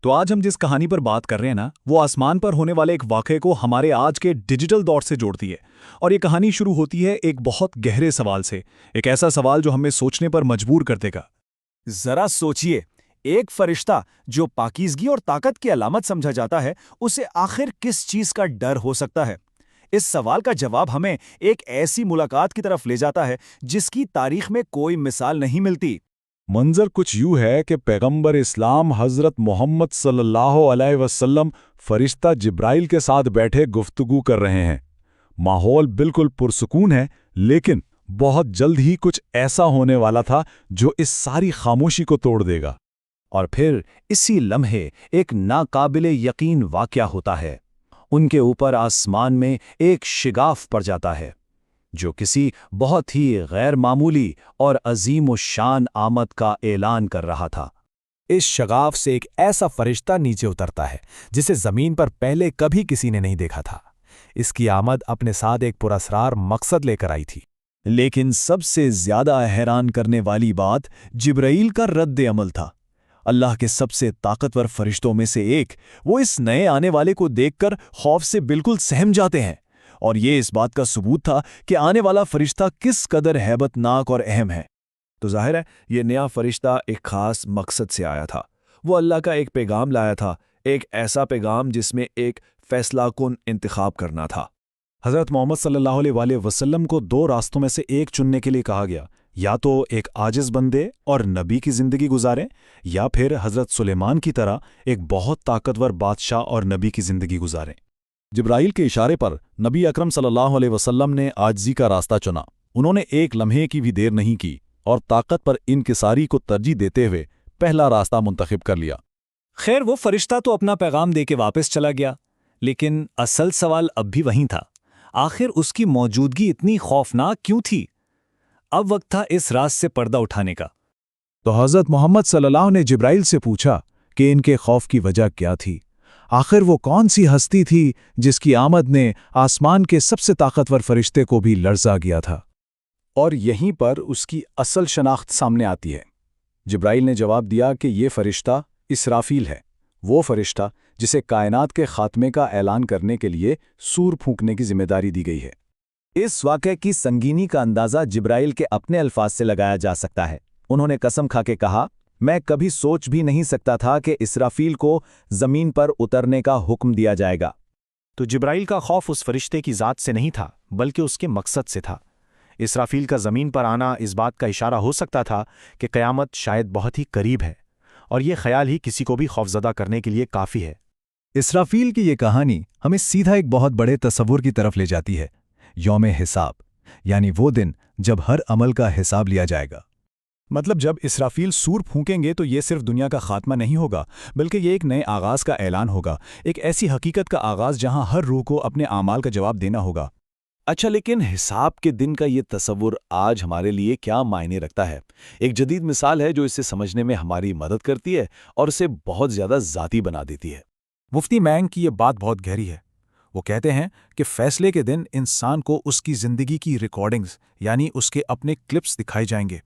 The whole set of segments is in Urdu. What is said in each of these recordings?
تو آج ہم جس کہانی پر بات کر رہے ہیں نا، وہ آسمان پر ہونے والے ایک واقعے کو ہمارے آج کے ڈیجیٹل دور سے جوڑتی ہے۔ اور یہ کہانی شروع ہوتی ہے ایک بہت گہرے سوال سے، ایک ایسا سوال جو ہمیں سوچنے پر مجبور کر دے گا۔ ذرا سوچئے، ایک فرشتہ جو پاکیزگی اور طاقت کی علامت سمجھا جاتا ہے، اسے آخر کس چیز کا ڈر ہو سکتا ہے؟ اس سوال کا جواب ہمیں ایک ایسی ملاقات کی طرف لے جاتا ہے جس کی تاریخ میں کوئی مثال نہیں ملتی۔ منظر کچھ یوں ہے کہ پیغمبر اسلام حضرت محمد صلی اللہ علیہ وسلم فرشتہ جبرائیل کے ساتھ بیٹھے گفتگو کر رہے ہیں۔ ماحول بالکل پرسکون ہے، لیکن بہت جلد ہی کچھ ایسا ہونے والا تھا جو اس ساری خاموشی کو توڑ دے گا۔ اور پھر اسی لمحے ایک ناقابل یقین واقعہ ہوتا ہے۔ ان کے اوپر آسمان میں ایک شگاف پڑ جاتا ہے جو کسی بہت ہی غیر معمولی اور عظیم الشان آمد کا اعلان کر رہا تھا۔ اس شگاف سے ایک ایسا فرشتہ نیچے اترتا ہے جسے زمین پر پہلے کبھی کسی نے نہیں دیکھا تھا۔ اس کی آمد اپنے ساتھ ایک پراسرار مقصد لے کر آئی تھی۔ لیکن سب سے زیادہ حیران کرنے والی بات جبرائیل کا رد عمل تھا۔ اللہ کے سب سے طاقتور فرشتوں میں سے ایک، وہ اس نئے آنے والے کو دیکھ کر خوف سے بالکل سہم جاتے ہیں، اور یہ اس بات کا ثبوت تھا کہ آنے والا فرشتہ کس قدر ہیبت ناک اور اہم ہے۔ تو ظاہر ہے یہ نیا فرشتہ ایک خاص مقصد سے آیا تھا۔ وہ اللہ کا ایک پیغام لایا تھا، ایک ایسا پیغام جس میں ایک فیصلہ کن انتخاب کرنا تھا۔ حضرت محمد صلی اللہ علیہ وآلہ وسلم کو دو راستوں میں سے ایک چننے کے لیے کہا گیا، یا تو ایک عاجز بندے اور نبی کی زندگی گزاریں، یا پھر حضرت سلیمان کی طرح ایک بہت طاقتور بادشاہ اور نبی کی زندگی گزاریں۔ جبرائیل کے اشارے پر نبی اکرم صلی اللہ علیہ وسلم نے عاجزی کا راستہ چنا۔ انہوں نے ایک لمحے کی بھی دیر نہیں کی اور طاقت پر انکساری کو ترجیح دیتے ہوئے پہلا راستہ منتخب کر لیا۔ خیر، وہ فرشتہ تو اپنا پیغام دے کے واپس چلا گیا، لیکن اصل سوال اب بھی وہیں تھا۔ آخر اس کی موجودگی اتنی خوفناک کیوں تھی؟ اب وقت تھا اس راز سے پردہ اٹھانے کا۔ تو حضرت محمد صلی اللہ نے جبرائیل سے پوچھا کہ ان کے خوف کی وجہ کیا تھی؟ آخر وہ کون سی ہستی تھی جس کی آمد نے آسمان کے سب سے طاقتور فرشتے کو بھی لرزا گیا تھا؟ اور یہیں پر اس کی اصل شناخت سامنے آتی ہے۔ جبرائیل نے جواب دیا کہ یہ فرشتہ اسرافیل ہے، وہ فرشتہ جسے کائنات کے خاتمے کا اعلان کرنے کے لیے سور پھونکنے کی ذمہ داری دی گئی ہے۔ اس واقعے کی سنگینی کا اندازہ جبرائیل کے اپنے الفاظ سے لگایا جا سکتا ہے۔ انہوں نے قسم کھا کے کہا، میں کبھی سوچ بھی نہیں سکتا تھا کہ اسرافیل کو زمین پر اترنے کا حکم دیا جائے گا۔ تو جبرائیل کا خوف اس فرشتے کی ذات سے نہیں تھا، بلکہ اس کے مقصد سے تھا۔ اسرافیل کا زمین پر آنا اس بات کا اشارہ ہو سکتا تھا کہ قیامت شاید بہت ہی قریب ہے، اور یہ خیال ہی کسی کو بھی خوفزدہ کرنے کے لیے کافی ہے۔ اسرافیل کی یہ کہانی ہمیں سیدھا ایک بہت بڑے تصور کی طرف لے جاتی ہے، یوم حساب، یعنی وہ دن جب ہر عمل کا حساب لیا جائے گا۔ مطلب جب اسرافیل سور پھونکیں گے تو یہ صرف دنیا کا خاتمہ نہیں ہوگا، بلکہ یہ ایک نئے آغاز کا اعلان ہوگا، ایک ایسی حقیقت کا آغاز جہاں ہر روح کو اپنے اعمال کا جواب دینا ہوگا۔ اچھا، لیکن حساب کے دن کا یہ تصور آج ہمارے لیے کیا معنی رکھتا ہے؟ ایک جدید مثال ہے جو اسے سمجھنے میں ہماری مدد کرتی ہے اور اسے بہت زیادہ ذاتی بنا دیتی ہے۔ مفتی مینگ کی یہ بات بہت گہری ہے۔ وہ کہتے ہیں کہ فیصلے کے دن انسان کو اس کی زندگی کی ریکارڈنگز، یعنی اس کے اپنے کلپس دکھائے جائیں گے۔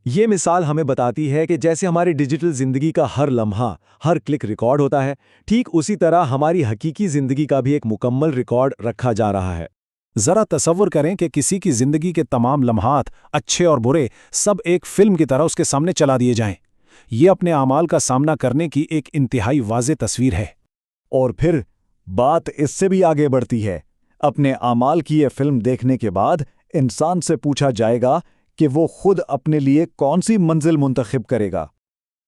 یہ مثال ہمیں بتاتی ہے کہ جیسے ہماری ڈیجیٹل زندگی کا ہر لمحہ، ہر کلک ریکارڈ ہوتا ہے، ٹھیک اسی طرح ہماری حقیقی زندگی کا بھی ایک مکمل ریکارڈ رکھا جا رہا ہے۔ ذرا تصور کریں کہ کسی کی زندگی کے تمام لمحات، اچھے اور برے، سب ایک فلم کی طرح اس کے سامنے چلا دیے جائیں۔ یہ اپنے اعمال کا سامنا کرنے کی ایک انتہائی واضح تصویر ہے۔ اور پھر بات اس سے بھی آگے بڑھتی ہے۔ اپنے اعمال کی یہ فلم دیکھنے کے بعد انسان سے پوچھا جائے گا کہ وہ خود اپنے لیے کون سی منزل منتخب کرے گا۔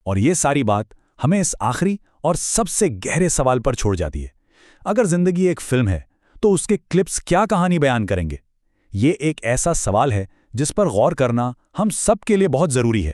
اور یہ ساری بات ہمیں اس آخری اور سب سے گہرے سوال پر چھوڑ جاتی ہے۔ اگر زندگی ایک فلم ہے تو اس کے کلپس کیا کہانی بیان کریں گے؟ یہ ایک ایسا سوال ہے جس پر غور کرنا ہم سب کے لیے بہت ضروری ہے۔